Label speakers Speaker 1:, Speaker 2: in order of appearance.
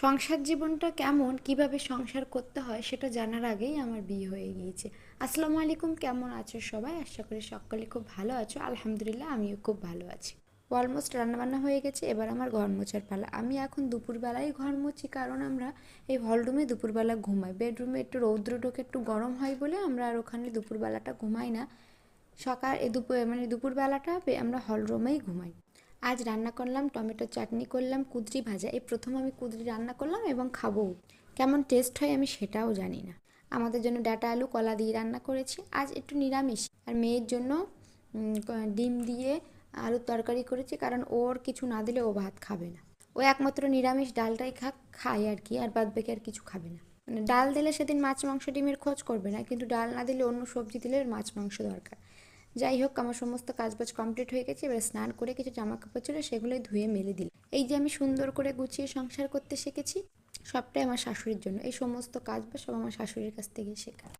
Speaker 1: সংসার জীবনটা কেমন, কিভাবে সংসার করতে হয় সেটা জানার আগেই আমার বিয়ে হয়ে গিয়েছে। আসসালামু আলাইকুম, কেমন আছো সবাই? আশা করি সকলে খুব ভালো আছো। আলহামদুলিল্লাহ, আমিও খুব ভালো আছি। অলমোস্ট রান্নাবান্না হয়ে গেছে, এবার আমার ঘর মোছার পালা। আমি এখন দুপুরবেলায় ঘর মুছি, কারণ আমরা এই হলরুমে দুপুরবেলা ঘুমাই। বেডরুমে একটু রৌদ্র ঢোকে, একটু গরম হয় বলে আমরা আর ওখানে দুপুরবেলাটা ঘুমাই না। সকাল এই দুপুরবেলাটা আমরা হলরুমেই ঘুমাই। আজ রান্না করলাম টমেটো চাটনি, করলাম কুঁদরি ভাজা। এই প্রথম আমি কুঁদরি রান্না করলাম এবং খাবো। কেমন টেস্ট হয় আমি সেটাও জানি না। আমাদের জন্য ডাঁটা আলু কলা দিয়ে রান্না করেছি। আজ একটু নিরামিষ। আর মেয়ের জন্য ডিম দিয়ে আলুর তরকারি করেছি, কারণ ওর কিছু না দিলে ও ভাত খাবে না। ও একমাত্র নিরামিষ ডালটাই খায় আর কি, আর বাদ বাকি আর কিছু খাবে না। মানে ডাল দিলে সেদিন মাছ মাংস ডিমের খোঁজ করবে না, কিন্তু ডাল না দিলে অন্য সবজি দিলে মাছ মাংস দরকার। যাই হোক, আমার সমস্ত কাজবাজ কমপ্লিট হয়ে গেছে। এবার স্নান করে কিছু জামা কাপড় ছিল, সেগুলোই ধুয়ে মেলে দিল। এই যে আমি সুন্দর করে গুছিয়ে সংসার করতে শিখেছি, সবটাই আমার শাশুড়ির জন্য। এই সমস্ত কাজ বা সব আমার শাশুড়ির কাছ থেকে শেখা।